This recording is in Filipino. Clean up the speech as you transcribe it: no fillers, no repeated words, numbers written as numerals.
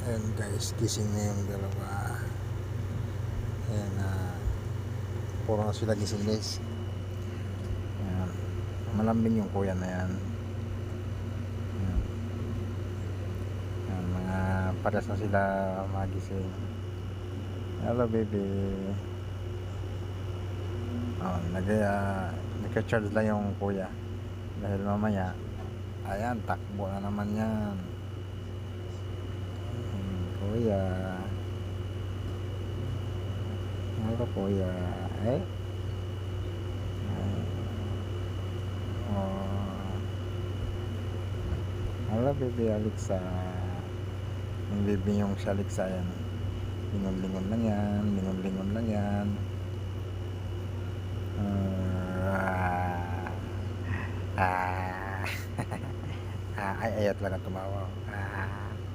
Ayan guys, gising na yung dalawa. Ayan na, puro na sila gising guys. Ayan, malambing yung kuya na yan. Ayan, ayan, mga pares na sila magising. Hello baby. Oh, nagka-charge lang yung kuya dahil mamaya ayan, takbo na naman yan. Kuya, hello kuya. Eh, oh, hello baby Alexa. Yung baby yung si Alexa yan, lingon-lingon lang yan, lingon-lingon lang yan. Ah, ay ayaw talaga tumawa.